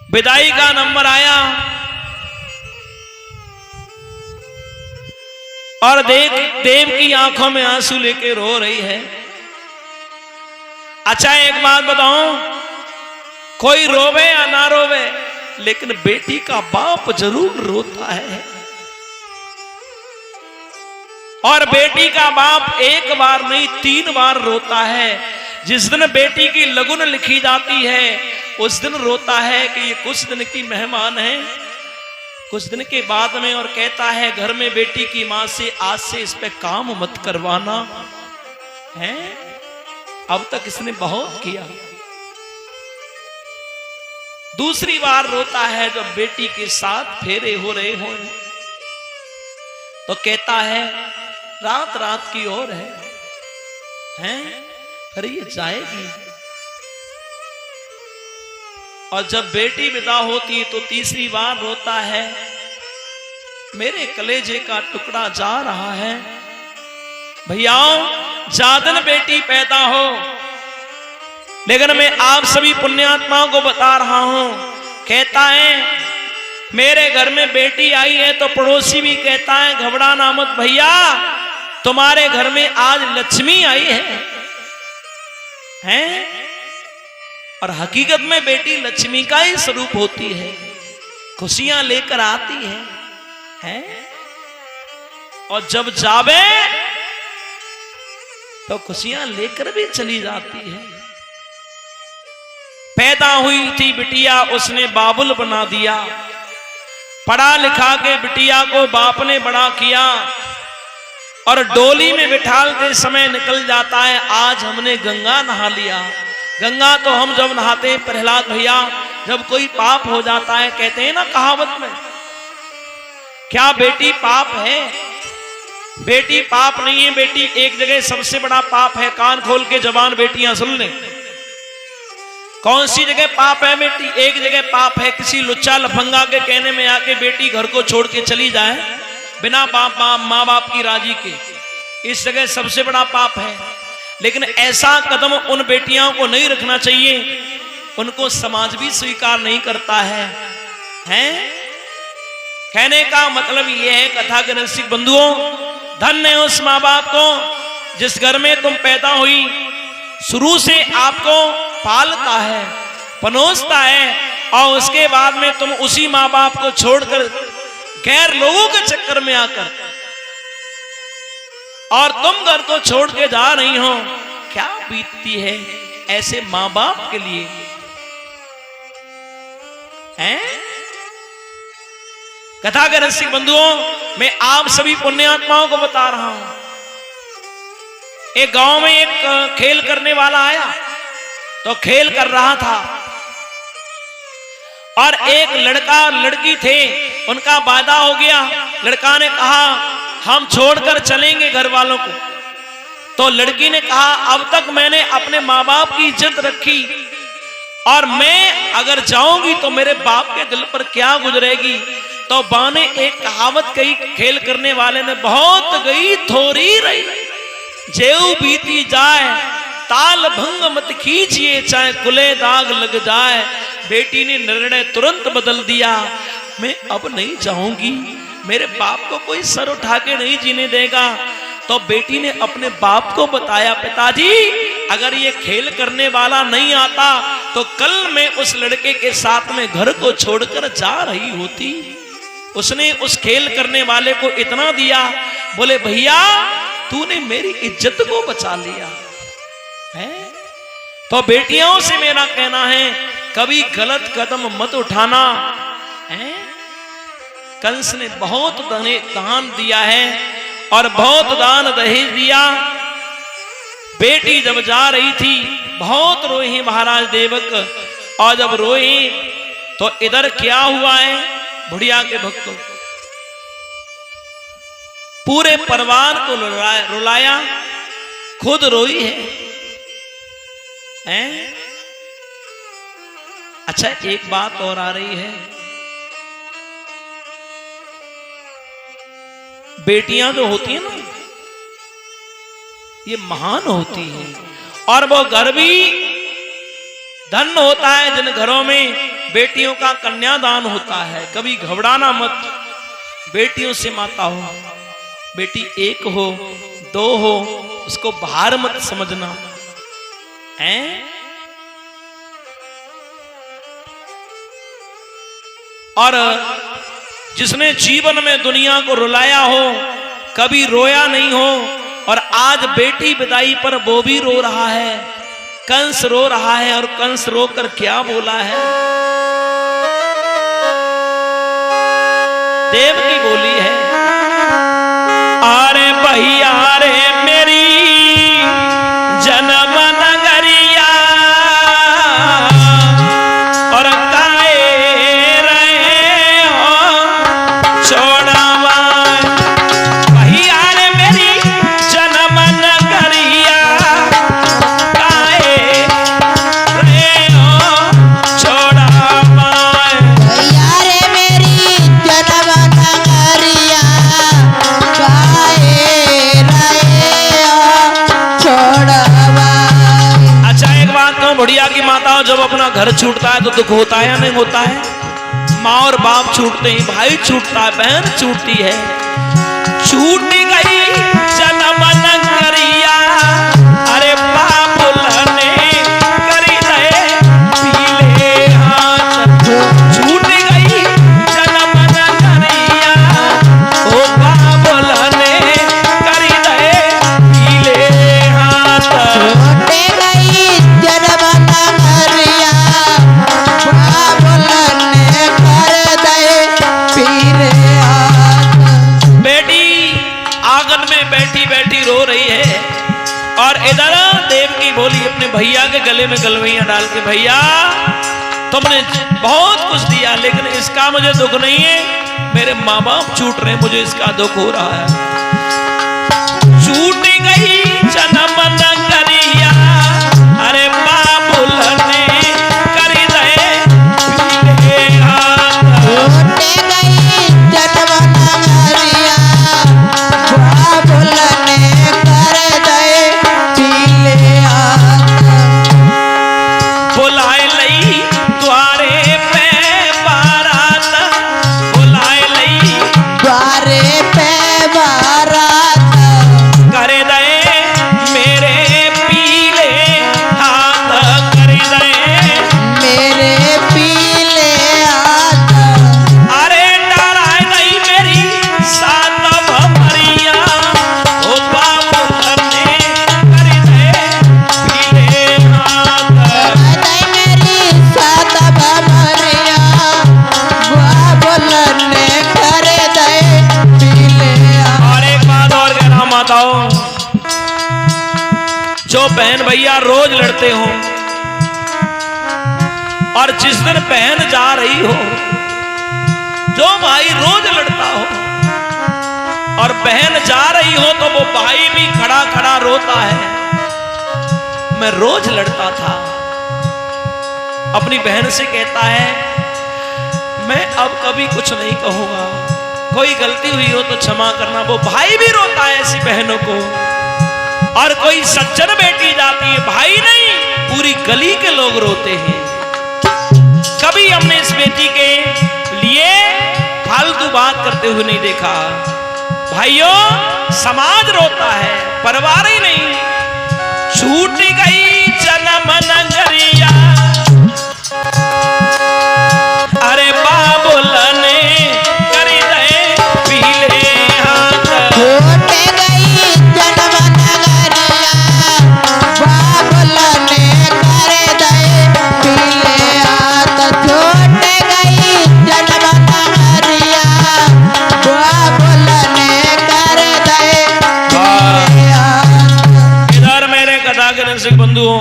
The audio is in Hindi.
विदाई का नंबर आया और देव की आंखों में आंसू लेके रो रही है। अच्छा एक बात बताऊं, कोई रोवे या ना रोवे, लेकिन बेटी का बाप जरूर रोता है। और बेटी का बाप एक बार नहीं 3 बार रोता है। जिस दिन बेटी की लगुन लिखी जाती है उस दिन रोता है कि ये कुछ दिन की मेहमान है, कुछ दिन के बाद में, और कहता है घर में बेटी की मां से आज से इस पे काम मत करवाना है, अब तक इसने बहुत किया। दूसरी बार रोता है जब बेटी के साथ फेरे हो रहे हो, तो कहता है रात रात की ओर है, फिर ये जाएगी। और जब बेटी विदा होती है तो तीसरी बार रोता है, मेरे कलेजे का टुकड़ा जा रहा है। भैयाओ जादन बेटी पैदा हो, लेकिन मैं आप सभी पुण्यात्माओं को बता रहा हूं, कहता है मेरे घर में बेटी आई है तो पड़ोसी भी कहता है घबराना मत भैया, तुम्हारे घर में आज लक्ष्मी आई है? और हकीकत में बेटी लक्ष्मी का ही स्वरूप होती है, खुशियां लेकर आती है? और जब जावे तो खुशियां लेकर भी चली जाती है। पैदा हुई थी बिटिया, उसने बाबुल बना दिया, पढ़ा लिखा के बिटिया को बाप ने बड़ा किया, और डोली में बिठालते समय निकल जाता है आज हमने गंगा नहा लिया। गंगा तो हम जब नहाते हैं प्रहलाद भैया, जब कोई पाप हो जाता है, कहते हैं ना कहावत में, क्या बेटी पाप है? बेटी पाप नहीं है। बेटी एक जगह सबसे बड़ा पाप है, कान खोल के जवान बेटियां सुन लें। कौन सी जगह पाप है बेटी? एक जगह पाप है, किसी लुच्चा लफंगा के कहने में आके बेटी घर को छोड़ के चली जाए बिना माँ बाप की राजी के, इस जगह सबसे बड़ा पाप है। लेकिन ऐसा कदम उन बेटियों को नहीं रखना चाहिए, उनको समाज भी स्वीकार नहीं करता है? कहने का मतलब यह है कथा के रसिक बंधुओं, धन्य है उस माँ बाप को जिस घर में तुम पैदा हुई, शुरू से आपको पालता है, पनोसता है, और उसके बाद में तुम उसी माँ बाप को छोड़कर गैर लोगों के चक्कर में आकर और तुम घर को छोड़ के जा रही हो, क्या बीतती है ऐसे माँ बाप के लिए? कथा के रसिक बंधुओं, मैं आप सभी पुण्यात्माओं को बता रहा हूं, एक गांव में एक खेल करने वाला आया, तो खेल कर रहा था, और एक लड़का लड़की थे, उनका वादा हो गया। लड़का ने कहा हम छोड़कर चलेंगे घर वालों को, तो लड़की ने कहा अब तक मैंने अपने माँ बाप की इज्जत रखी, और मैं अगर जाऊंगी तो मेरे बाप के दिल पर क्या गुजरेगी? तो बाने एक कहावत कही खेल करने वाले ने, बहुत गई थोड़ी रही, जेऊ बीती जाए ताल भंग मत खींचिए, चाहे कुले दाग लग जाए। बेटी ने निर्णय तुरंत बदल दिया, मैं अब नहीं जाऊंगी, मेरे बाप को कोई सर उठा के नहीं जीने देगा। तो बेटी ने अपने बाप को बताया, पिताजी अगर ये खेल करने वाला नहीं आता तो कल मैं उस लड़के के साथ में घर को छोड़कर जा रही होती। उसने उस खेल करने वाले को इतना दिया, बोले भैया तूने मेरी इज्जत को बचा लिया है। तो बेटियों से मेरा कहना है, कभी गलत कदम मत उठाना है। कंस ने बहुत दान दिया है और बहुत दान दहेज दिया। बेटी जब जा रही थी बहुत रोई महाराज देवक, और जब रोई तो इधर क्या हुआ है, बुढ़िया के भक्तों पूरे परिवार को रुलाया, खुद रोई है? अच्छा एक बात और आ रही है, बेटियां जो होती है ना ये महान होती है, और वो घर भी धन्य होता है जिन घरों में बेटियों का कन्यादान होता है, कभी घबराना मत। बेटियों से माता हो, बेटी एक हो दो हो, उसको भार मत समझना है। और जिसने जीवन में दुनिया को रुलाया हो, कभी रोया नहीं हो, और आज बेटी विदाई पर वो भी रो रहा है। कंस रो रहा है, और कंस रोकर क्या बोला है? देव की बोली है, अरे भैया रे मेरी जन्म नगरिया, और काए रहे हो छोड़वा। भैया रे मेरी जन्म नगरिया, काए रहे हो छोड़वा। भैया रे मेरी जन्म नगरिया, काहे रहे हो छोड़वा। अच्छा एक बात कहूं, बुढ़िया की माताओं, जब अपना घर छूटता है तो दुख होता है या नहीं होता है? माँ और बाप छूटते ही, भाई छूटता है, बहन छूटती है। छूट गई जन्म नगरिया, अरे बाप लने करी रहे पीले हाथ। छूट गई जन्म नगरिया, ओ बाप लने करी रहे पीले हाथ। छोटे गई जन्म नगरिया, बाबुल ने कर दे पीरे हाथ। बेटी आंगन में बैठी बैठी रो रही है, और इधर देव की बोली अपने भैया के गले में गलवैया डाल के, भैया तुमने बहुत कुछ दिया, लेकिन इसका मुझे दुख नहीं है। मेरे माँ बाप छूट रहे, मुझे इसका दुख हो रहा है। छूट गई जन्म नगरिया, अरे बाबुल ने करी रहे पीले हाथ। छोटे गई जन्म नगरिया, बाबुल ने कर दे पीले हाथ। बुलाए लई द्वारे पे बारात, बुलाए लई द्वारे पे बारात, करे दे मेरे पीले हाथ, करे दे मेरे पीले हाथ। अरे डराए नहीं मेरी सात भमरिया, ओ बाबू ने करे दे पीले हाथ। नहीं मेरी सात भमरिया, बाबुल ने कर दे पीले हाथ। और एक बात और कहना माताओं, जो बहन भैया रोज लड़ते हो, और जिस दिन बहन जा रही हो, जो भाई रोज लड़ता हो और बहन जा रही हो, तो वो भाई भी खड़ा खड़ा रोता है। मैं रोज लड़ता था, अपनी बहन से कहता है मैं अब कभी कुछ नहीं कहूंगा, कोई गलती हुई हो तो क्षमा करना। वो भाई भी रोता है ऐसी बहनों को। और कोई सज्जन बेटी जाती है, भाई नहीं पूरी गली के लोग रोते हैं। कभी हमने इस बेटी के लिए फालतू बात करते हुए नहीं देखा। भाइयों, समाज रोता है, परिवार ही नहीं। छूट गई जन्म नगरिया, अरे बाबुल ने करी दे पीले हाथ। छोटे गई जन्म नगरिया, बाबुल ने कर दे पीले हाथ। छोटे गई जन्म नगरिया, बाबुल ने कर दे पीले हाथ। इधर मेरे कथा के रसिक बंधुओं,